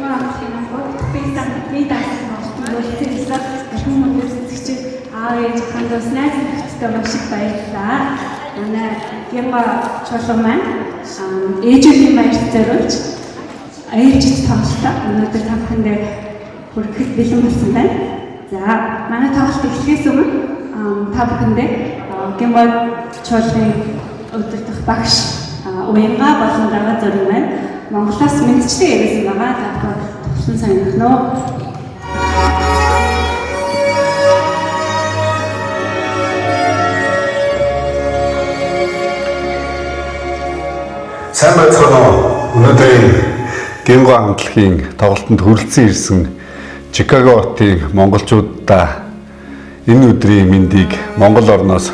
гинго амтлагийн би даасан үйлчлэлсэн хүмүүс үзэгчид аав ээж хандаас найз нөхдөдөө маш их баярлалаа. Манай гинго чуулган маань ээжүүдийн баяр зориулж ээлжид тоглолтоо өнөөдөр та бүхэндээ хүрэхэд бэлэн болсон байна. За манай тоглолт эхлэхээс өмнө та бүхэндээ гинго чуулганы өдөртөх багш уянга болон дарга зүрх маань Монголоос мэдчилгээ ирсэн байгаа. Та бүхэн төвшин санагдах нь. Сайн байцгаана уу? Өнөөдрийн гинго хамтлагийн тоглолтод хүрэлцэн ирсэн Чикаго хотын монголчуудаа энэ өдрийн мэндийг Монгол орноос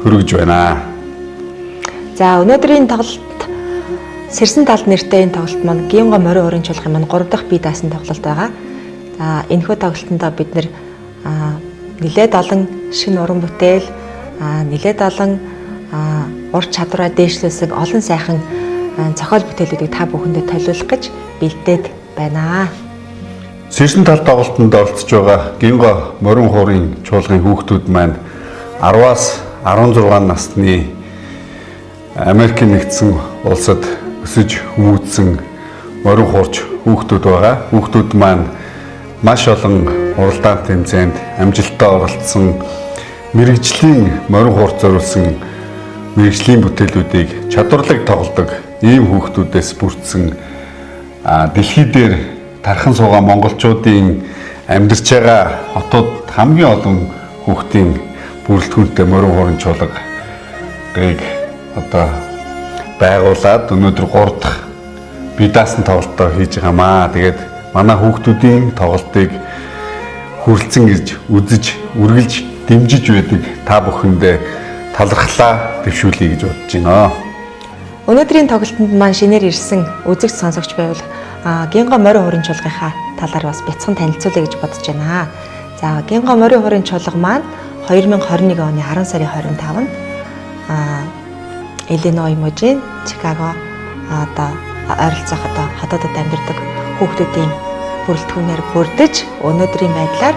хүргэж байна. За өнөөдрийн тоглолт Сэрсэн талд нэртэй энэ тоглолт маань гинго морин урын чуулгын маань 3 дахь бие даасан тоглолт байгаа. За энэхүү тоглолтонд бид нэр нэлээд олон шинэ уран бүтээл, нэлээд олон ур чадвараа дээшлүүлсэн олон сайхан зохиол бүтээлүүдийг та бүхэндээ төлөвлөх гэж бэлдээд байна. Сэрсэн талд тоглолтод оролцож байгаа гинго морин хуурын чуулгын хүүхдүүд маань 10-аас 16 насны Америкийн нэгдсэн улсад өсөж хүмүүжсэн морин хуурч хүүхдүүд байгаа. Хүүхдүүд маань маш олон уралдаан тэмцээнд амжилттай оролцсон мэрэгжлийн морин хуурч зориулсан мэрэгжлийн бүтээлүүдийг чадварлаг тоглодог ийм хүүхдүүдээс бүрдсэн дэлхий дээр тархан суугаа монголчуудын амьдарч байгаа хотод хамгийн олон хүүхдийн бүрэлдэхүүнтэй морин хуурын чуулгыг одоо байгуулад өнөөдөр 3 дахь бие даасан тоглолтоо хийж байгаамаа. Тэгээд манай хүүхдүүдийн тоглолтыг хүрэлцэн ирж үзэж, үргэлж дэмжиж байдаг та бүхэндээ талархлаа дэвшүүлье гэж бодож байна. Өнөөдрийн тоглолтод маань шинээр ирсэн үзэгч сонсогч байвал гинго морин хуурын чуулгынхаа талаар бас бяцхан танилцуулъя гэж бодож байна. За гинго морин хуурын чуулга маань 2021 оны 10 сарын 25-нд Иллиной мужийн Чикаго одоо ойролцоох одоо хотуудад амьдардаг хүүхдүүдийн бүрэлдэхүүнээр бүрдэж өнөөдрийн байдлаар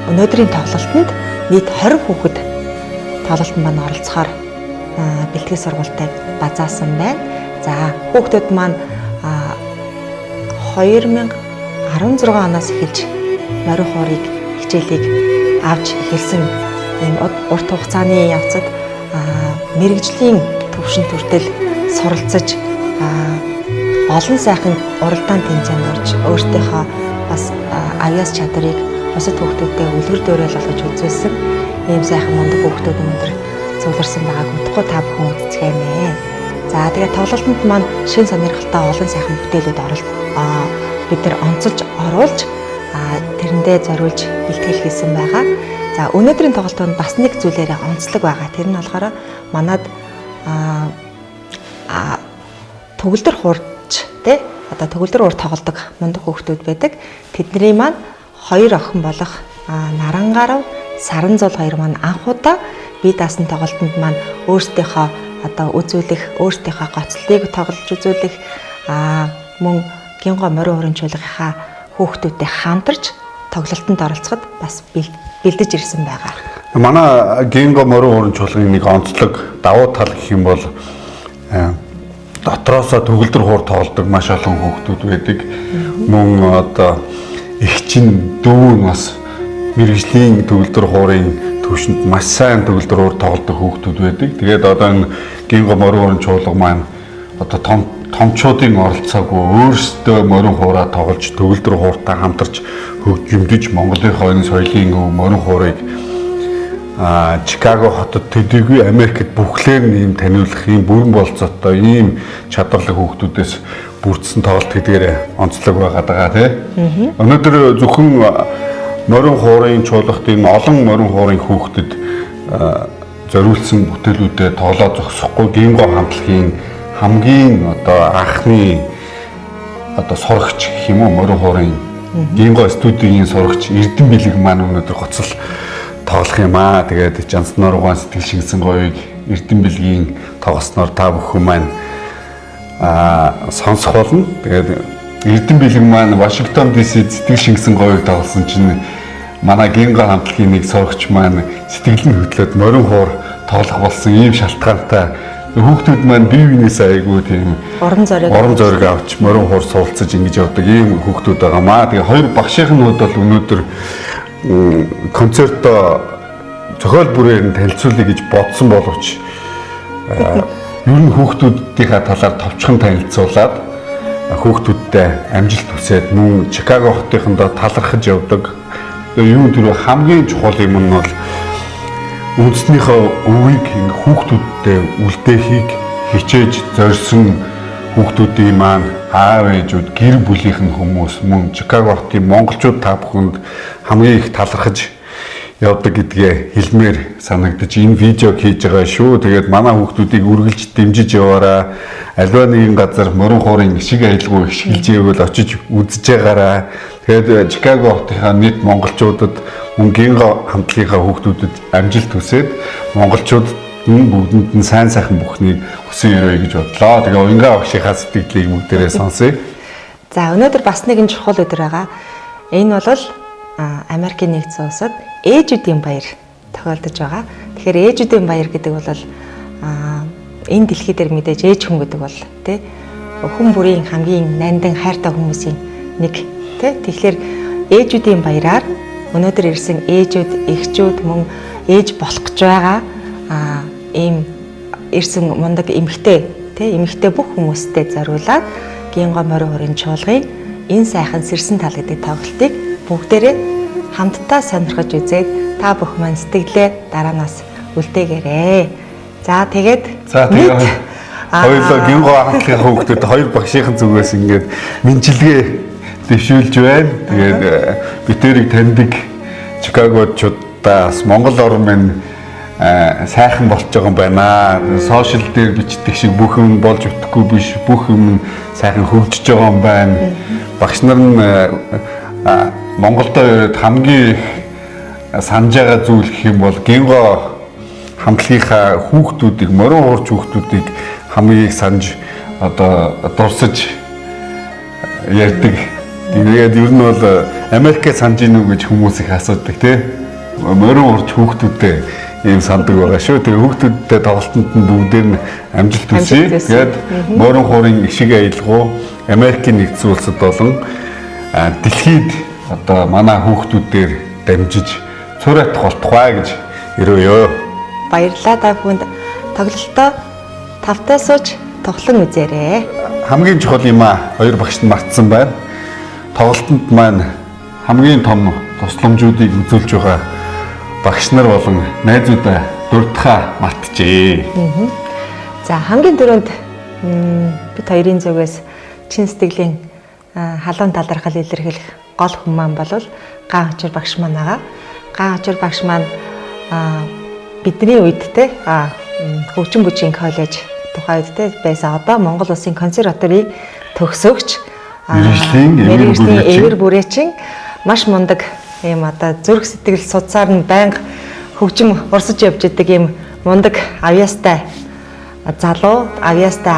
өнөөдрийн тоглолтод нийт 20 хүүхэд тоглолтод маань оролцохоор бэлтгэл сургалтыг базаасан байна. За хүүхдүүд маань 2016 оноос эхэлж морин хуурыг хичээлийг авч эхэлсэн ийм урт хугацааны явцад мэрэгжлийн төвшинт хүртэл суралцаж олон сайхан уралдаан тэмцээнд орж өөртөөхөө бас авьяас чадварыг бусад хүүхдүүдтэй үлгэр дуурайл болгож үзүүлсэн ийм сайхан мундаг хүүхдүүд өнөөдөр цугларсан байгааг удахгүй та бүхэн үзцгээе. За тэгээд тоглолтод маань шин сонирхолтой олон сайхан бүтээлүүд бид нар онцолж оруулж тэрэндээ зориулж бэлтгэл хийсэн байгаа. За өнөөдрийн тоглолтод бас нэг зүйлээрээ онцлог байгаа. Тэр нь болохоор манад төгөлдөр хуурч тий одоо төгөлдөр уур тоглодог мундаг хүүхдүүд байдаг. Тэдний маань 2 охин болох Нарангарав, Саранзул хоёр маань анх удаа бие даасан тоглолтод маань өөрсдийнхөө одоо үзүүлэх, өөрсдийнхөө гоцлыг тоглож үзүүлэх мөн гинго морин хуурын чуулгынхаа хүүхдүүдтэй хамтарч тоглолтод оролцоход бас бэлдэж ирсэн байгаа. Манай гинго морин хуурын чуулгын нэг онцлог давуу тал гэх юм бол дотроосоо төгөлдөр хуур тоглодог маш олон хүүхдүүд байдаг. Мөн одоо эгчин дүү бас мэрэгжлийн төгөлдөр хуурын төвшөнд маш сайн төгөлдөр хуур тоглодог хүүхдүүд байдаг. Тэгээд одоо энэ гинго морин хуурын чуулга маань одоо томчуудын оролцоогүй өөрсдөө морин хуураа тоглож төгөлдөр хууртай хамтарч хөгжимдөж Монголынхоо энэ соёлын морин хуурыг Чикаго хотод төдийгүй Америкт бүхлээр нь ийм таниулах ийм бүрэн болцоотой ийм чадварлаг хүүхдүүдээс бүрдсэн тоглолт гэдгээр онцлог байгаа тий. Өнөөдөр зөвхөн морин хуурын чуулгатын олон морин хуурын хүүхдэд зориулсан бүтээлүүдэд тоглоо зогсохгүй гинго хамтлагийн хамгийн одоо анхны одоо сурагч гэх юм уу морин хуурын гинго студийн сурагч Эрдэнэ Бэлэг маань өнөөдөр гоцол тоглох юм аа. Тэгээд Жансноор угаан сэтгэл шингэсэн гоёыг Эрдэнэ Бэлгийн тоглосноор та бүхэн маань сонсох болно. Тэгээд Эрдэнэ бэлэг маань Вашингтон ДС сэтгэл шингэсэн говийг тоглосон чинь манай Гинго хамтлагийн нэг сорогч маань сэтгэл нь хөдлөөд морин хуур тоглох болсон ийм шалтгаантай хүүхдүүд маань бие биенээс айгүй тийм урам зориг авч морин хуур суулцаж ингэж явдаг ийм хүүхдүүд байгаамаа. Тэгээ хоёр багшийнхнууд бол өнөөдөр концертоо зохиол бүрээр нь танилцуулъя гэж бодсон боловч ер нь хүүхдүүдийнхээ талаар товчхон танилцуулаад хүүхдүүдтэй амжилт хүсээд мөн Чикаго хотынхондоо талархаж явдаг. Юу тэр хамгийн чухал юм нь бол үндэснийхөө өвийг хүүхдүүдтэй үлдээхийг хичээж зорьсон хүүхдүүдийн маань аав ээжүүд гэр бүлийнхэн хүмүүс мөн Чикаго хотын монголчууд та бүхэнд хамгийн их талархаж явдаг гэдгээ хэлмээр санагдаж энэ видеог хийж байгаа шүү. Тэгээд манай хүүхдүүдийг үргэлж дэмжиж яваарай. Аливаа нэгэн газар морин хуурын шиг аялгүй эхэлж ивэл очиж үзэж байгаарай. Тэгээд Чикаго хотынхаа нийт монголчуудад мөн Гинго хамтлагийнхаа хүүхдүүдэд амжилт хүсээд монголчууд бүгдэнд нь сайн сайхан бүхнийг хүсэн өрөө гэж бодлоо. Тэгээ уянгаа багшийнхаа сэтгэлийг бүгдээрээ сонсъё. За өнөөдөр бас нэгэн чухал өдөр байгаа. Энэ бол Америкийн нэгдсэн улсад ээжүүдийн баяр тохиолдож байгаа. Тэгэхээр ээжүүдийн баяр гэдэг бол энэ дэлхий дээр мэдээж ээж хүн гэдэг бол тий хүн бүрийн хамгийн нандин хайртай хүмүүсийн нэг тий. Тэгэхээр ээжүүдийн баяраар өнөөдөр ирсэн ээжүүд, эгчүүд мөн ээж болох гэж байгаа ийм ирсэн мундаг эмэгтэй тий эмэгтэй бүх хүмүүстэй зориулаад Гинго морин хуурын чуулгын энэ сайхан сэрсэн тал гэдэг тоглолтыг бүгдээрээ хамтдаа сонирхож үзээд та бүх маань сэтгэлээ дараанаас үлдээгээрэй. За тэгээд хоёулаа Гинго хамтлагийн хүүхдүүд хоёр багшийн зүгээс ингээд мэдлэгээ дэвшүүлж байна. Тэгээд битэрийг таньдаг Чикагочудаас Монгол орн минь сайхан болж байгаа юм байна. Сошиал дээр бичдэг шиг бүх юм болж өгөхгүй биш. Бүх юм сайхан хөгжиж байгаа юм байна. Багш нар нь Монголдо ирээд хамгийн санаж байгаа зүйл гэх юм бол Гинго хамтлагийнхаа хүүхдүүдийг морин хуурч хүүхдүүдийг хамгийн их санаж одоо дурсаж ярьдаг. Тэгээд ер нь бол Америкээ санаж ийн үү гэж хүмүүс их асуудаг тий. Морин хуурч хүүхдүүдтэй ийм сандаг байгаа шүү. Тэгээ хүүхдүүдтэй тоглолтод нь бүгдээр нь амжилт хүсье. Тэгээд морин хуурын ишиг аялгау Америкийн нэгдсэн улсад болон дэлхийд одоо манай хүүхдүүдээр дамжиж цоройт голтугай гэж ирвэё. Баярлалаа та бүхэнд. Тоглолтоо тавтай сууж тоглон үзээрэй. Хамгийн чухал юм хоёр багш нь мартсан байна. Тоглолтод маань хамгийн том тусламжуудыг үзүүлж байгаа багш нар болон найзуудаа дурдхаа мартжээ. За хамгийн түрүүнд бид хоёрын зүгээс чин сэтгэлийн халуун талархал илэрхийлэх гол хүн маань бол Гаан Очир багш маань байгаа. Гаан Очир багш маань бидний үед те хөгжим бүжгийн коллеж тухайн үед те байсан. Одоо Монгол Улсын консерваторийн төгсөгч мэргэжлийн эвэр бүрээчин маш мундаг ийм одоо зүрх сэтгэл судсаар нь байнга хөгжим урсаж явж идэг ийм мундаг авьяастай залуу, авьяастай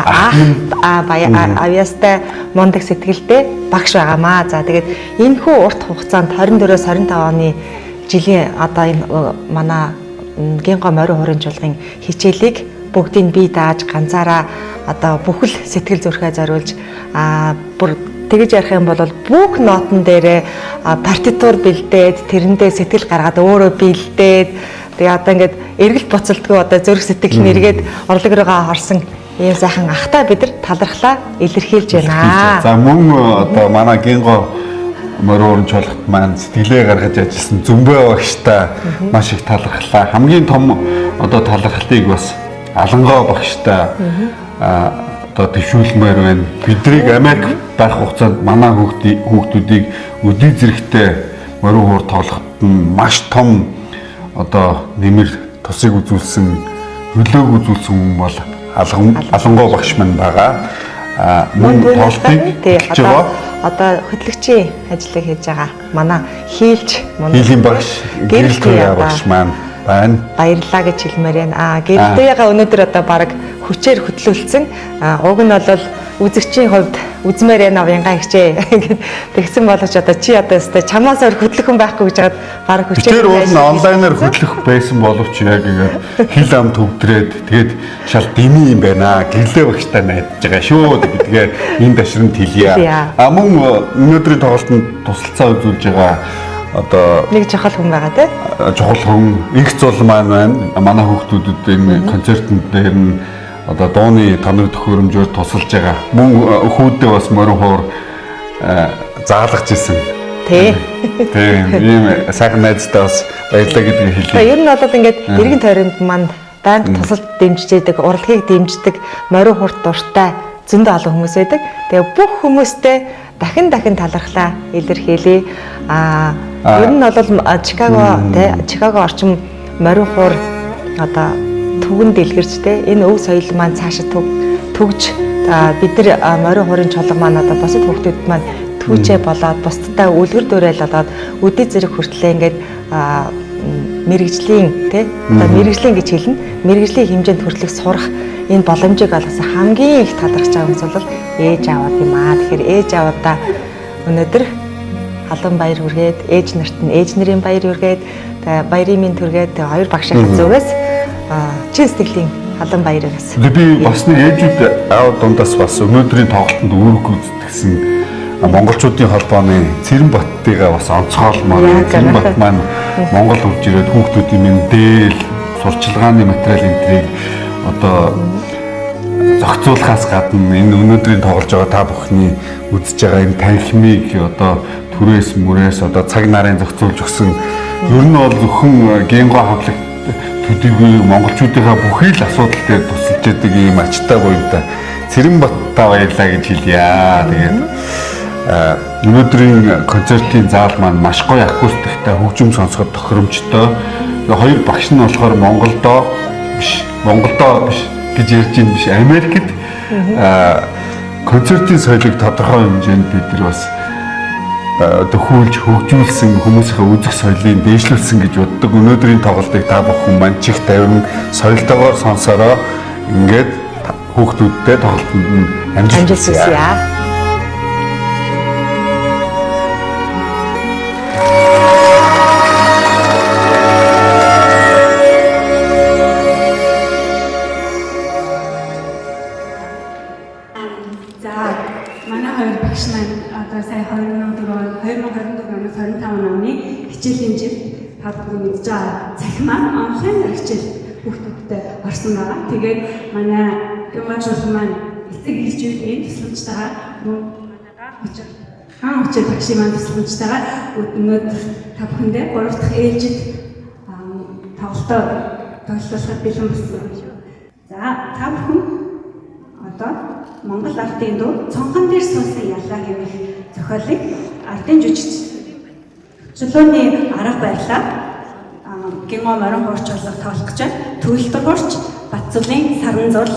авьяастай мундаг сэтгэлтэй багш байгаамаа. За тэгээд энэхүү урт хугацаанд 24-с 25 оны жилийн одоо энэ манай Гинго морин хуурын чуулгын хичээлийг бүгдийг бие дааж ганцаараа одоо бүхэл сэтгэл зүрхээ зориулж бүр тэгж ярих юм бол бүх нотон дээрээ партитур бэлдээд тэрэндээ сэтгэл гаргаад өөрөө бэлдээд тэгээ одоо ингээд эргэл буцалтгүй одоо зүрх сэтгэл нь эргээд орлог руугаа орсон ийм сайхан ахтай бид нар талархлаа илэрхийлж байна. За мөн одоо манай Гинго морин хуурын чуулгад маань сэтгэлээ гаргаж ажилласан Зүмбэ багштай маш их талархлаа. Хамгийн том одоо талархлыг бас Алангоо багштай одоо төвшүүлмээр байна. Бидрийг Америк байх хугацаанд манай хүүхдүүдийг өдий зэрэгтэй морин хуур тоглоход нь маш том одоо нэмэр тусыг үзүүлсэн, нөлөөг үзүүлсэн хүн бол Алангоо багш маань байгаа. Мөн тоглолтыг хийж байгаа. Одоо хөтлөгчийн ажлыг хийж байгаа. Манай хийлч хийлийн багш, гэрэлтийн багш маань байна. Баярлалаа гэж хэлмээр байна. Гэрэлтээгээ өнөөдөр одоо баг хүчээр хөтлүүлсэн. Уг нь бол үзэгчийн хувьд үзмээр яна уянгаа хичээ гэд тэгсэн болооч одоо чи одоо өстой чамаас өөр хөдлөх хүн байхгүй гэж хаад баг хүчээр тэр уул нь онлайнаар хөдлөх байсан боловч яг ингээд хил ам төвдрээд тэгээд шал дими юм байна. Гэрлээ багштай найдаж байгаа шүү гэдгээ энэ дашрын хэлье. А мөн өнөөдрийн тоглолтод тусалцаа үзүүлж байгаа одоо нэг жохол хүн байгаа тий. Жохол хүн их зул маань байна. Манай хүүхдүүдэд энэ концертын дээр нь одоо дууны тоног төхөөрөмжөөр тусалж байгаа. Мөн хүүдээ бас морин хуур заалгаж исэн. Тийм ийм сайхан найзтай бас баярлалаа гэдгийг хэлье. Ер нь бол ингээд эргэн тойронд манд банк тусалд дэмжижээдэг, урлагийг дэмждэг, морин хурд дуртай зөндөө олон хүмүүс байдаг. Тэгээ бүх хүмүүстэй дахин талархлаа илэрхийлье. Ер нь бол Чикаго орчим морин хуур одоо түгэн дэлгэрч энэ өв соёл маань цаашаа төгж бид нар морин хуурын чулга маань одоо бусад хүүхдүүд маань түүчээ болоод бусдтай үлгэр дуурайл болоод үдээ зэрэг хүртлээ ингээд мэрэгжлийн одоо мэрэгжлийн гэж хэлнэ. Мэрэгжлийн хэмжээнд хүртэлх сурах энэ боломжийг олгосон хамгийн их талархаж байгаа хүмүүс бол ээж аваад юм аа. Тэгэхээр ээж аваадаа өнөөдөр халуун баяр хүргээд ээж нарт нь ээж нарын баяр хүргээд баярын минь түргээд хоёр багшийн зүгээс чин сэтгэлийн халуун баярыг бас. Би бас нэг ээжүүд аав дундаас бас өнөөдрийн тоглолтод үүрэг гүйцэтгэсэн монголчуудын холбооны Цэрэнбаттайгаа бас онцгойлмоор. Цэрэнбат маань Монгол хурж ирээд хүүхдүүдийн мэдээл, сурчлагын материал энтрийг одоо зохицуулахаас гадна энэ өнөөдрийн тоглож байгаа та бүхний үзэж байгаа энэ танхимыг одоо түрээс мөрөөс одоо цаг нарын зохицуулж өгсөн ер нь бол зөвхөн генго хавлаг төдийгүй монголчуудынхаа бүхий л асуудал дээр тусалж яадаг ийм ачтай буйнта Цэрэнбаттаа баярлаа гэж хэлье. Тэгээд өнөөдрийн концертын заал маань маш гоё акустиктай хөгжим сонсоход тохиромжтой. Хоёр багш нь болохоор Монголдоо биш гэж ярьж юм биш Америкт концертын соёлыг тодорхой хэмжээнд бид нар бас төхүүлж хөгжүүлсэн хүмүүсийнхээ үзэх соёлыг дээшлүүлсэн гэж боддог. Өнөөдрийн тоглолтыг та бүхэн маань чих тавин соёлтойгоор сонсороо ингээд хүүхдүүдтэй тоглолтод нь амжилт хүсье. Манай хоёр багш маань одоо сая 2024 оноос 25 оны хичээлийн жил та бүхэн мэдж байгаа цахимаа онлайнаар хичээл хүүхдүүдтэй орсон байгаа. Тэгээд манай гимназиуд маань эцэг эхчүүдийн тусламжтайгаар хаан хүчээр багшийн маань тусламжтайгаар өнөөдөр та бүхэндээ 3 дахь ээлжид тоглолтод бэлэн болсон. За та бүхэн одоо Монгол ардын дуу цонхон дээр суусан яллаа гэмэх зохиолыг ардын жүжигчилууны арга барилаар гинго морин хуурч болго тоглох гэж байна. Төвлөлтөр хуурч Батцулын саран зул.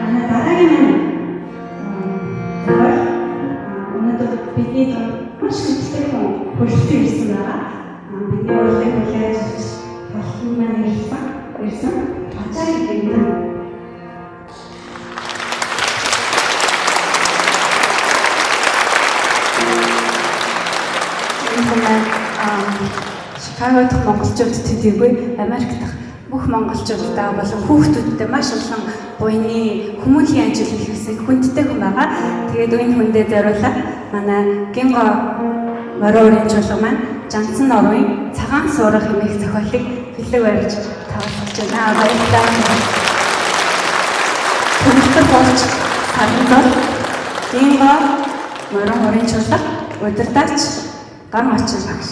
манай дараагийн зөвхөн өнөөдөр бидний маш хүчтэй хөрөлтөй ирсэн байгаа. Бидний урлагийг хүлээж авч болсон маань ирсэн. Ачааг гэнэ. Шикаго дахь монголчууд төдийгүй Америк дахь бүх монголчуудаа болон хүүхдүүдтэй маш олон буйны хүмүүлийн ажил хийсэн хүндтэй хүн байгаа. Тэгээд энэ хүндээ зориулаад манай Гинго морийн чуулга маань Жансан орны цагаан суурах хэмээх зохиолыг бэлэг барьж тавуулж байна. Баярлалаа. Хүмүүстээ болж харагдал Гинго морийн чуулга удирдаач гам очин багш.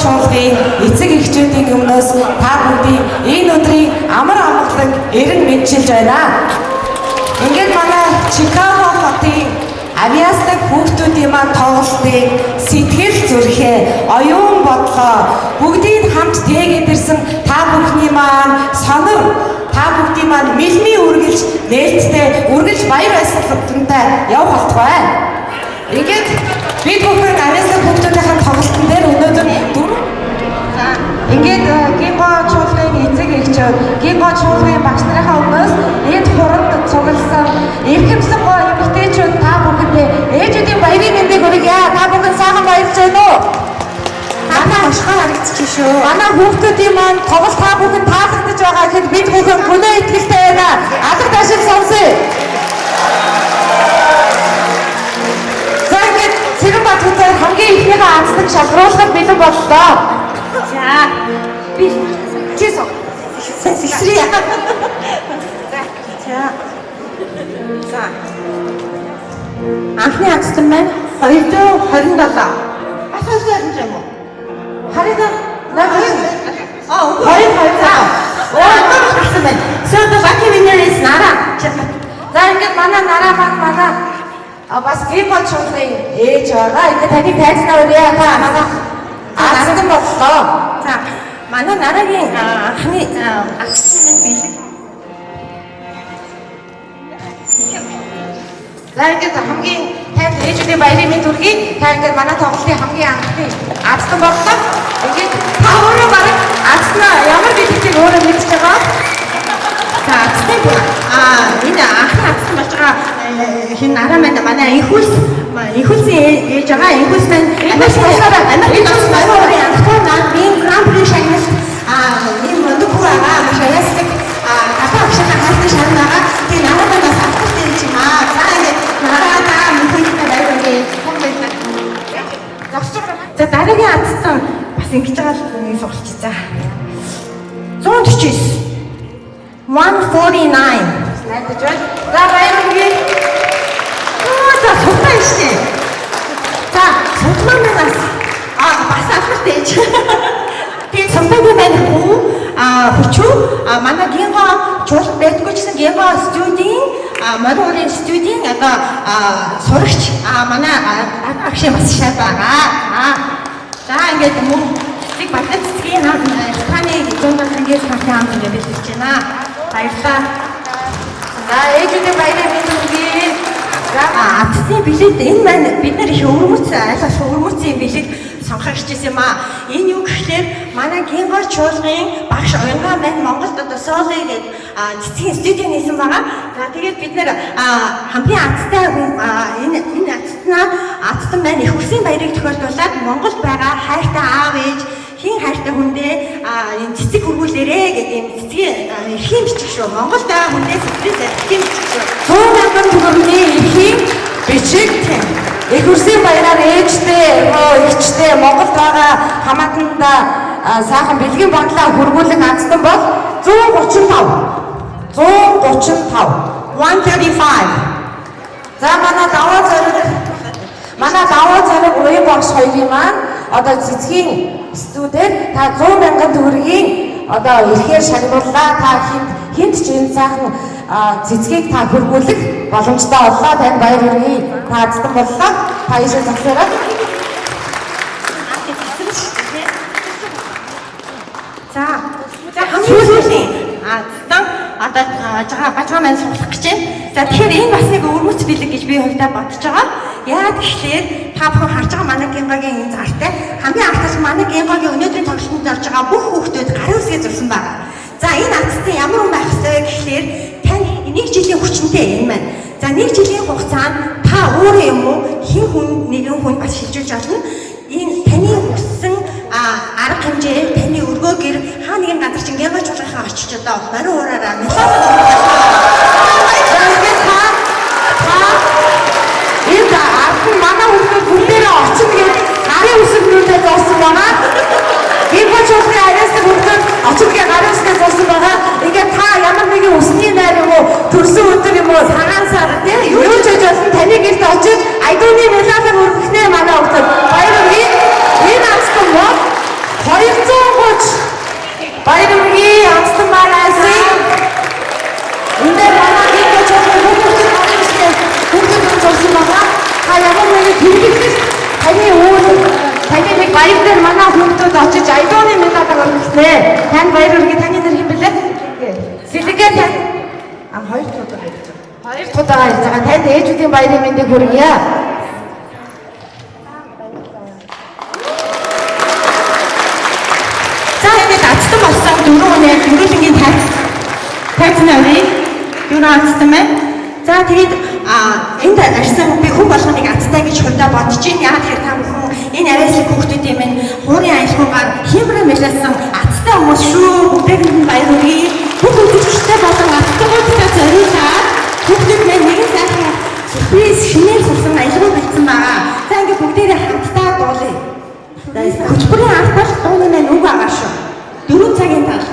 чуулгын эцэг эхчүүдийн өмнөөс та бүдийн энэ өдрийн амар амгалан эрен мэдчилж байна. Ингээд манай Чикаго хотын авиастаг хүүхдүүдийн маань тоглолтыг сэтгэл зүрхээ, оюун бодлоо бүгдийг хамт тээгээд ирсэн та бүхний маань сонор, та бүгдийн маань мэлмий үргэлж нээлттэй үргэлж баяр баясгалантай явах болтугай. Ингээд бид бүхэн авиастаг хүүхдүүдийн тоглолтын дээр өнөөдөр ингээд гинго чуулгын эцэг эхчүүд, гинго чуулгын багш нарын өмнөөс эд хуранд цугласан эрхэмсэн гоо эмэгтэйчүүд та бүхэндээ ээжүүдийн баярын мэндийг хүргье. Та бүхэн сайхан баярлж байна уу? Манай ашгаа харагдчих шүү. Манай хүүхдүүдийн маань тоглолт та бүхэн таалагдж байгаа гэхэд бид бүхэн гүнээ итгэлтэй байна. Алга ташиг сонсъё. За ингээд Цэрэнбат хотод хамгийн ихнийхээ анцдаг шалгаруулгад бэлэн боллоо. За би чисо сесрия. За анхны анцтай маань 227. Бас 200 юм уу? Харин So the lucky winner is Nara. За ингээд манай Нара маань бас гипо чуулгын ээж байгаа. Ингээд таны тайзнаа өрөө та манай анцтай боллоо. За манай Нарагийн анхны анцтай маань бэлэг. За ингээд хамгийн танд ээжүүдийн баярын мэнд хүргэе. Та ингээд манай тоглолтын хамгийн анхны анцтай боллоо. Ингээд та өөрөө бараг анцнаа ямар бэлэгтийг өөрөө мэдж байгаа. За анцтай энэ анхны анцтай болж байгаа хин Нара маань манай инхүүлсэн ээж байгаа. Инхүүлс маань Америкийн анхтай нарын Гран При шагналт ийм мөндөг байгаа. Машаясдаг атаашаа хатны шагналгаа тийм Нара маань бас авахгүй юм чи маа. За ингээд Нараа инхүүлсэн байгаад за дараагийн анцтай бас ингэж байгаа л нэг сурч за 149 149 найдаж байна. За баярлалаа. За сутмаа штэ. За сутмаа мэнас бас авахтай. Тийм сутмаа мэн хүн хүчүү манай гинго чуулганд байдгүй гэсэн гинго студийн модулын студийн одоо сурагч манай агш бас шат байгаа. За ингээд мөн цэцэг батлах цэцгийн таны дундаа ингээд хамт ингээд бэлдэж байна. Баярлалаа. За ээжүүдийн баярын мэнд хүргэе. За атсны бэлэг энэ маань бид нар их өвөрмөц айлгаж өвөрмөцийн бэлэг сонгох гэсэн юм аа. Энэ юу гэхээр манай гинго чуулгын багш Оянган маань Монголд одоо соло гэдэг цэцгийн студийн хийсэн байгаа. За тэгээд бид нар хамгийн аттай энэ аттан маань их үсгийн баярыг тохиолдуулаад Монголд байгаа хайртай аав ээж хин хайртай хүндээ энэ цэцэг хөргүүлээрээ гэдэг юм цэцгийн эрхийн бичих шүү. Монголд байгаа хүндээ цэцгийн эрхийн бичих шүү. 100,000 төгрөгийн эрхийн бичиг их үсгийн баяраар ээжтэй, эгчтэй Монголд байгаа хамаатанда сайхан бэлгийн бодлоо хөргүүлэх ацтан бол 135. 135. За манай даваа зэрэг уян багш хоёрын маань одоо цэцгийн студид та 100,000 төгрөгийн одоо ихээр шагнууллаа. Та хинт ч энэ сайхан цэцгийг та хөргүүлэх боломжтой боллоо. Танд баяр хүргэе. Та ацтан боллоо. Та ийшээ загсараа. За хамгийн сүүлийн ацтан одоо жага бажгаа маань суглах гэж байна. За тэгэхээр энэ бас нэг өвөрмөц бэлэг гэж би хувьдаа бодож байгаа. Яг тэгэхээр та бүхэн харж байгаа манай гингагийн энэ зартай хамгийн анхаас манай гингагийн өнөөдрийн тоглолтод орж байгаа бүх хүүхдүүд гарын үсгээ зурсан байна. За энэ ацтай ямар хүн байх вэ гэхээр тань нэг жилийн хүчнтэй энэ маань. За нэг жилийн хугацаанд та өөрөө юм уу нэгэн хүн бас шилжүүлж олно. Энэ таны хүссэн арга хэмжээ таны өргөөгөр хаа нэгэн газар чинь гинго чуулгахаа очиж одоо барин уураараа энэ архан манай хүүхдүүд бүгдээрээ очив гэж гарын үсгнүүдээ зоосон байгаа. Гинго чуулгын ариастай хүүхдүүд очив гэж гарын үсгээ зоосон байгаа. Ингээд та ямар нэгэн үсний найр юм уу төрсөн өдөр юм уу цагаан сар тийм юу ч хийж болно таны гэрт очиж айдууны медалаар өргөхнээ манай хүүхдүүд баяр хүргэе. Энэ ацтан бол дээ. Танд баяр хүргэе. Таны нэр хэм бэлээ? Сэлгээ тань. Хоёр дахь удаа ярьж байгаа. Хоёр дахь удаа ярьж байгаа. Танд ээжүүдийн баярын мэндийг хүргье. За ингээд ацтан болсон 4 хүний дөрөвлөнгийн тайцны өрийг 4 ацтан байна. За тэгээд энд арьсан би хүн болгоныг ацтай гэж хувьдаа бодож байна. Яагаад тэгэхээр та бүхэн энэ арайслаг хүүхдүүд юм байна. Хуурын аялгаагаар хямран мэжэлсэн ацтай хүмүүс шүү. Бүгдээрэнд нь баяр хүргэе. Бүх үзэгчтэй болон ацтайгуудтай зориулаад хүүхдүүд маань нэгэн сайхан сюрприз шинээр сурсан аялгаа бичсэн байгаа. За ингээд бүгдээрээ хамтдаа дуулъя. Хөтөлбөрийн алтар дууны маань үг байгаа шүү. 4 цагийн тал.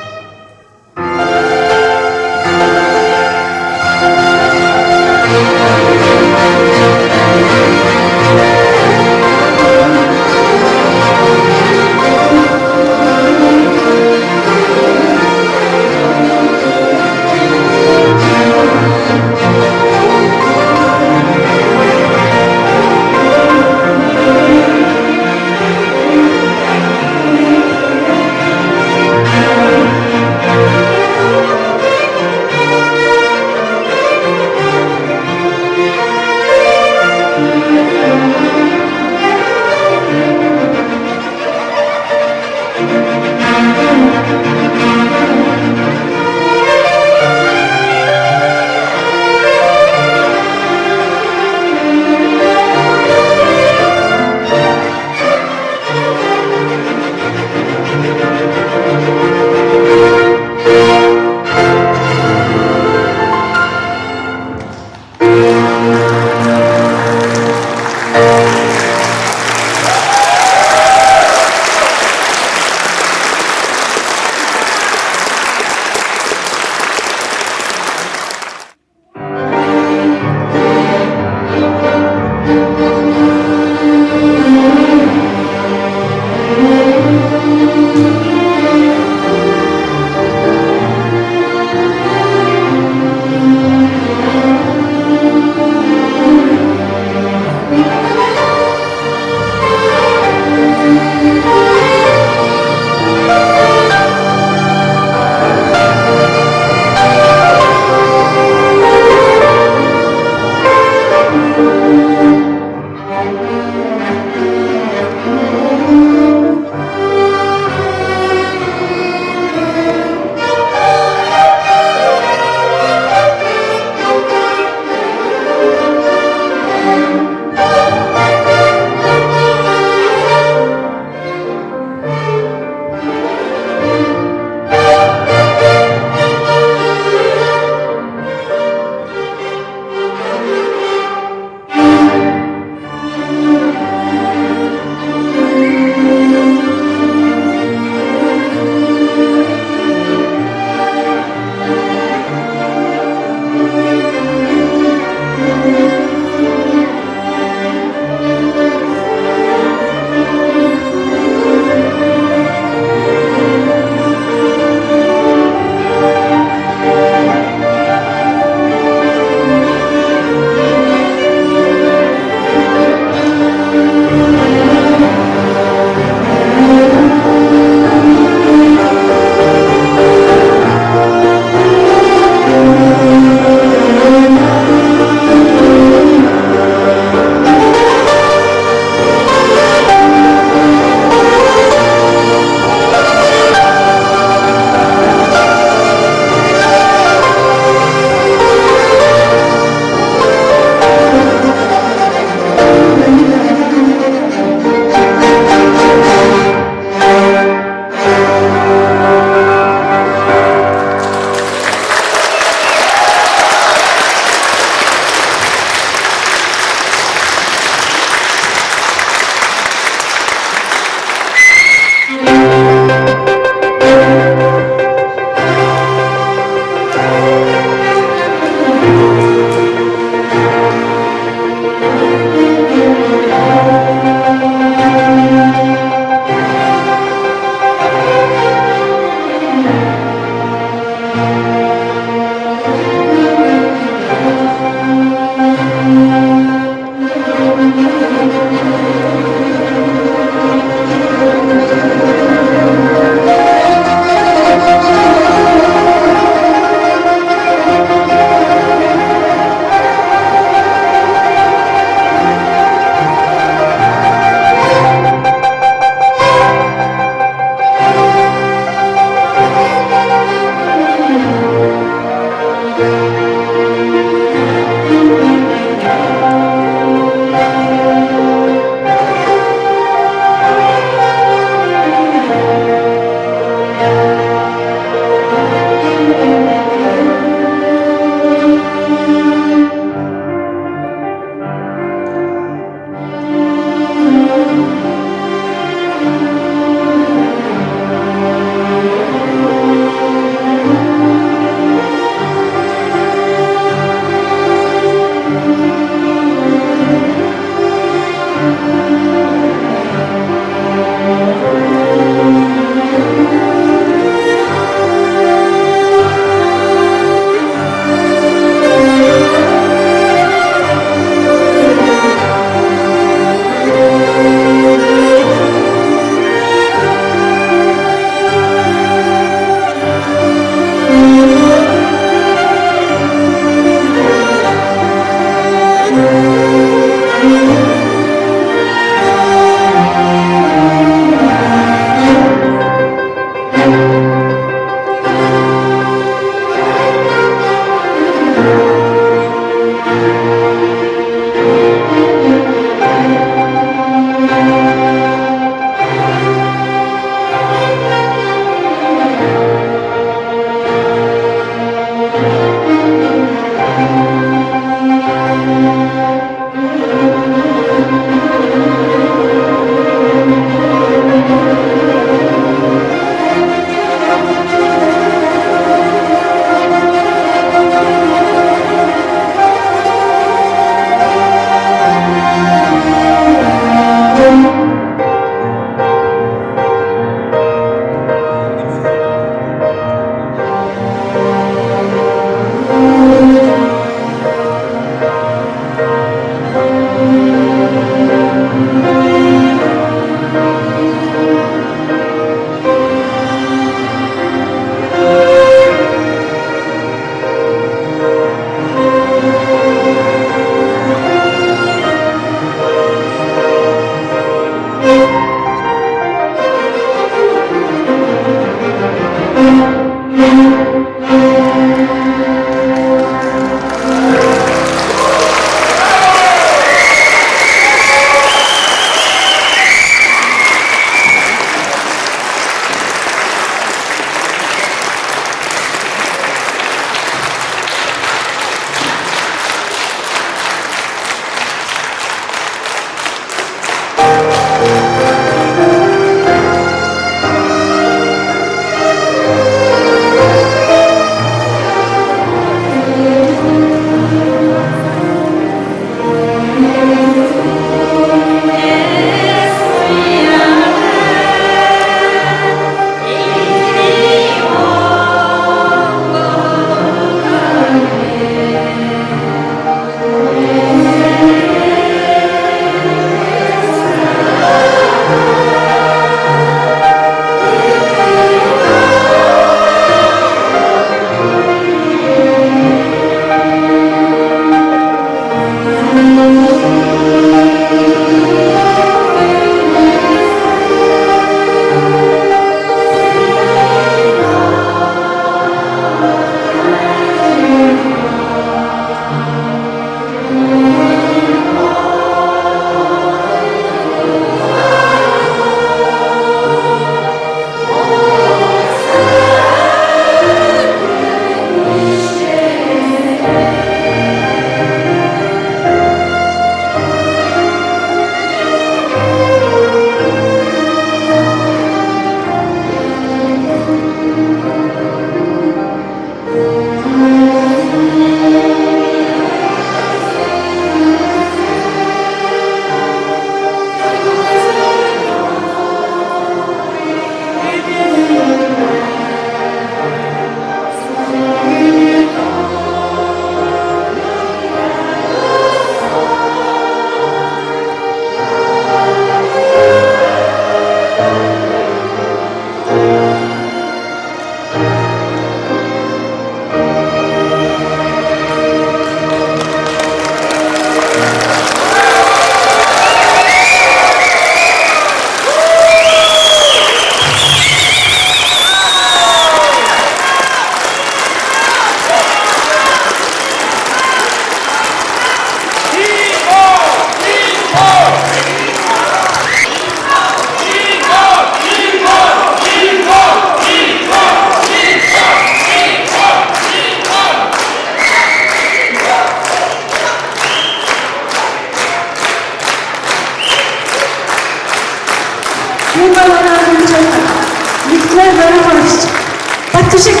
Түшиг.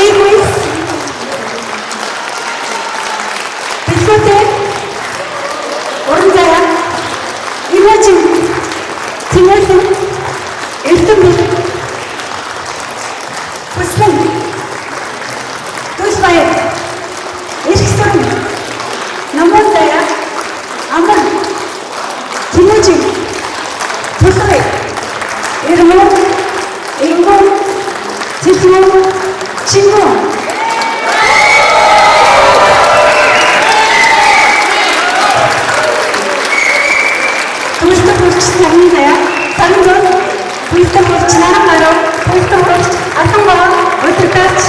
Эйгүйс. Бисоте. Орнзая. Имачин. Тимэсэн. Эртэмбил. Хүслэн. Түшбай. Ирхсэн. Намозая. Амар. Тимэчин. Түшбай. Ирмэн. Ингэн. Тисмэн. Чингэн. Санидая, санидор, пуйста хурч нарамарав, пуйста хурч асангава, өтөртөч,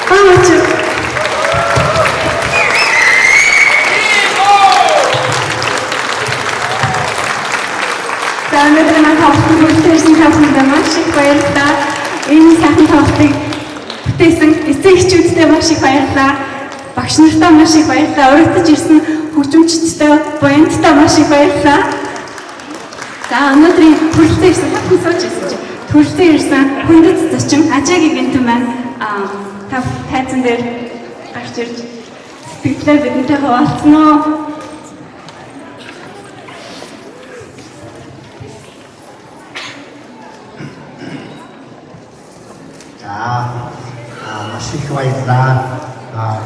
хамаач. За өнөөдөр маань тоглолтын хүрэлцэн тавьсан маш их баярлалаа. Энэ сайхан тоглолтыг бүтээсэн эцэг эхчүүдтэй маш их баярлалаа. Багш нартай маш их баярлалаа. Урагдж ирсэн хөгжимчдтэй, буянттай маш их баярлалаа. За өнөөдрийн хүрэлцэн ирсэн хатан сууж ирсэн чинь хүрэлцэн ирсэн хүндэт зочин Ажаагийн гэнтэн маань тав тайзан дээр гарч ирж сэтгэлээ бидэнтэй хуваалцсан уу? маш их баярлалаа.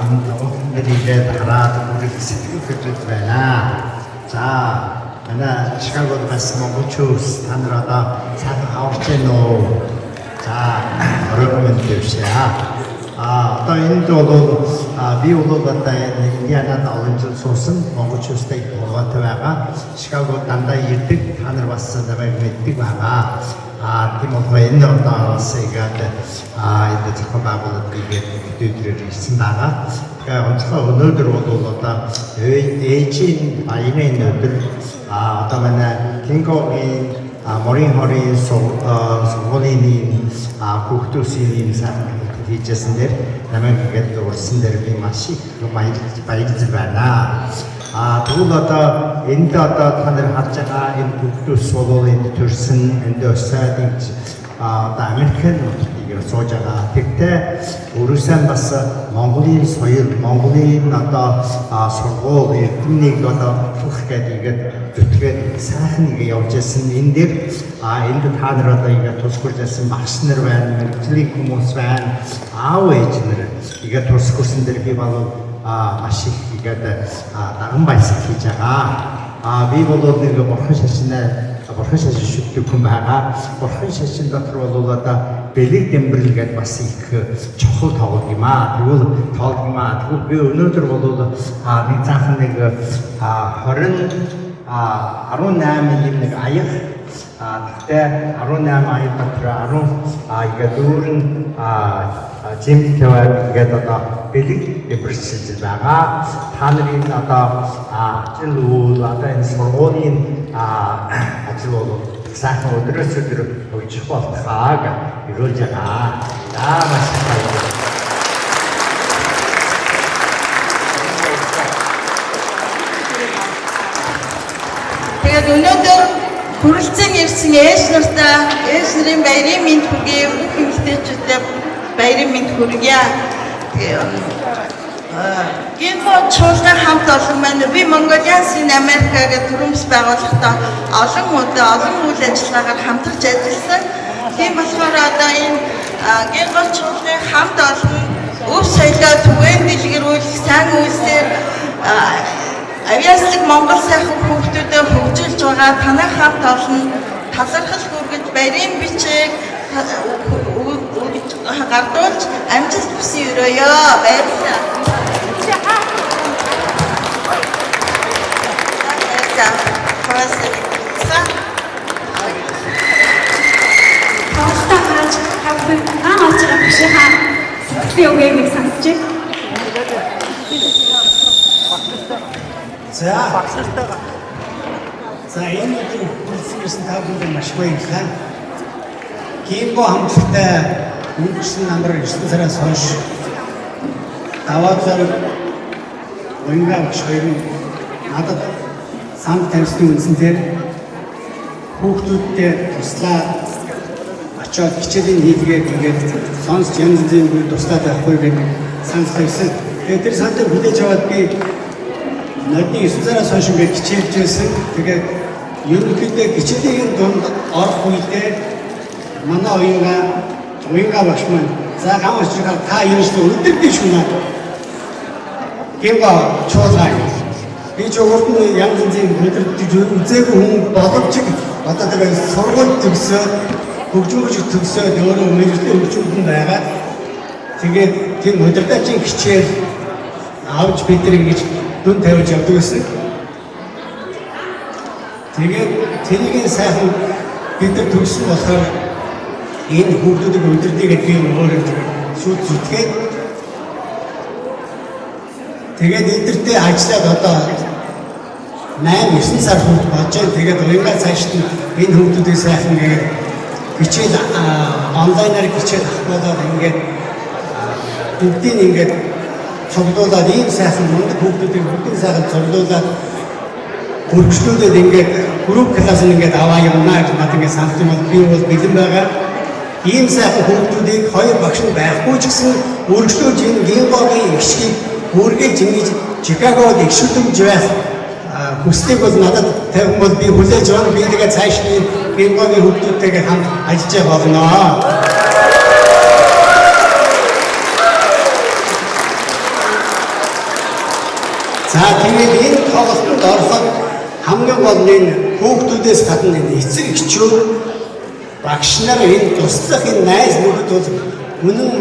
Энэ өгөхнэрийгээ дараад бүрийг сэтгэлж байна. За манай Чикагод бас монголчууд та нар одоо сайхан хаварч байна уу? За өргөмөн дэвшээ. Одоо энд бол би бол одоо Индианад олон жил суусан монголчуудтай тулгуур байгаа. Чикагод дандаа ирдэг. Та нар бас намайг мэддэг байгаа. Тийм болохоор энэ одоо бас ингээд энэ зохион байгуулалтыг өдрөөр ирсэн байгаа. Тэгэхээр онцгой өнөөдөр бол одоо ээжийн баярын өдөр одоо манай Кингогийн морин хорийн сургуулийн хүүхдүүдийн сайхан хийжсэн дээр намайг ингээд урьсан дээр би маш их баярлж байна. Тэгвэл одоо энд одоо та нар харж байгаа энэ хүүхдүүд бол энд төрсэн энд өсөөд одоо Америкийн нутгийг сууж байгаа. Тэгтээ өөрөөсөө бас Монголын соёл, Монголын одоо сургууль эрдэмнийг одоо хөх гэдэг зүтгээд сайхан нэг явж ирсэн. Энэ дээр энд та нар одоо ингээд тусгаж ирсэн багш нар байна, мэргэжлийн хүмүүс байна, аав ээж нар ингээд тусгасан дээр би бол маш их игээд даган баясаг хийж байгаа. Би бол нэг бурхан шашин шүтдэг хүн байгаа. Бурхан шашин дотор бол одоо бэлэг дэмбэрэл гэдэг бас их чухал тоглох юм аа. Тэгвэл тоглох юм аа. Тэгвэл би өнөөдөр бол нэг цаахан нэг 18 юм нэг аяг. Тэгтээ 18 аяг дотор 10 игээд дүүрэн жимт тавиад ингээд одоо бэлэг дэмбэрсэж байгаа. Та нарын одоо ажил үйл одоо энэ сургуулийн ажил бол сайхан өдрөөс өдөр хөгжих болтугайг ирүүлж байгаа. За маш их баярлалаа. Тэгээд өнөөдөр хүрэлцэн ирсэн ээж нарын баярын мэнд хүргэе, бүх эмэгтэйчүүдэд баярын мэнд хүргье. Гинго чуулган хамт олон маань би Mongolians in America гэх төрөмс байгууллагатай олон удаа олон үйл ажиллагаагаар хамтарч ажилласан. Тийм болохоор одоо энэ гинго чуулган хамт олон өв соёлоо түгээн дэлгэрүүлэх сайн үйлсээр авьяаслаг Монгол сайхан хүүхдүүдэд хөгжүүлж байгаа танай хамт олон талархал хүргэж баярын бичиг гардуулж амжилт хүсье өрөөё. Баярлалаа. Тоглолтоож хавбын амаач авчихаа сэтгэлийн үгийг сонсч. За энэ өдрийн хүрэлцэн та бүхэнд маш баярлалаа. Кинго хамтлагтай өнгөрсөн намар 9 сараас хойш даваад уянгаа хоёр надад санд тавьсан үндсэнээр хүүхдүүдтэй туслаа очоод хичээлийн хийлгээд ингээд сонсч янз бүрийн үйл туслаад байхгүй гэдэг санал тавьсан. Тэгээд тэр саналыг хүлээж аваад би нодны 9 сараас хойш ингээд хичээлж байсан. Тэгээд ерөнхийдөө хичээлийн дунд орох үедээ манай уянга багш маань за гамш та ерөөсөө өдөртөө шунаа гинго чуулгай би ч өөрт нь янз бүрийн өдөртөж үзээгүй хүн боловч одоо тэгээд сургууль төгсөөд хөгжмөж төгсөөд өөрөө мэрэгжлийн хөгжмөнд байгаа. Тэгээд тэр удирдлагын хичээл авч бид нар ингэж дүн тавьж явдаг гэсэн. Тэгээд тэрийг сайхан бид нар төгссөн болохоор энэ хүүхдүүдийг удирдах гэдэг юм өөрөө шууд зүтгээд тэгээд эдгэртээ ажиллаад одоо 8-9 сар хүртэл болж байгаа. Тэгээд уянга цаашд нь энэ хүүхдүүдийг сайхан тэгээд хичээл онлайнаар хичээл авах болоод ингээд бүгдийг ингээд цуглуулад ийм сайхан мундаг хүүхдүүдийг бүгдийг сайхан цуглуулад хөргөжлүүлээд ингээд групп класс ингээд аваа явнаа гэж надад ингээд санах юм бол би бол бэлэн байгаа. Ийм сайхан хүүхдүүдийг хоёр багш нь байхгүй ч гэсэн өргөжлүүлж энэ гинбогийн ихшгийг бүргэж ингэж Чикагод их шүтэмж байх хүслийг бол надад тавих бол би хүлээж авах. Би тэгээ цааш нь гинбогийн хүүхдүүдтэйгээ хамт ажиллаж болно. За тэгээд энэ тоглолтод ороход хамгийн гол нь хүүхдүүдээс гадна энэ эцэг эхчүүд багш нар энэ туслах энэ найз нөхөд бол үнэн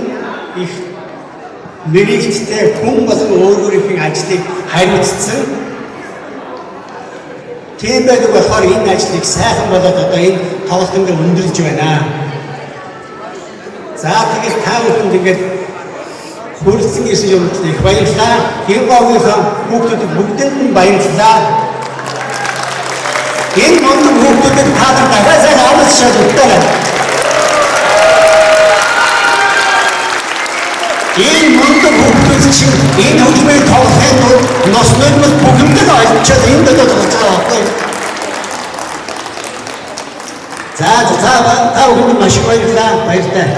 их мэрэгчтэй хүн болон өөрийнхөө ажлыг хариуцсан. Тийм байдаг болохоор энэ ажлыг сайхан болоод одоо энэ тоглолт ингээд өндөрлж байна. За тэгээд та бүхэнд ингээд хүрсэн гэсэн юмд их баярлалаа. Гинбогийнхаа хүүхдүүд бүгдэнд нь баярлалаа. Энэ мундаг хүүхдүүдэд та дахиад сайн амлаж шалгуултаа. Энэ мундаг хүүхдүүд чинь энэ хөгжмийн тоглохын тулд нос нөлмөл бүхэндээ олчоод энэ дэд тоглож байгаа байхгүй. За та бүхэнд маш их баярлалаа. Баярлалаа.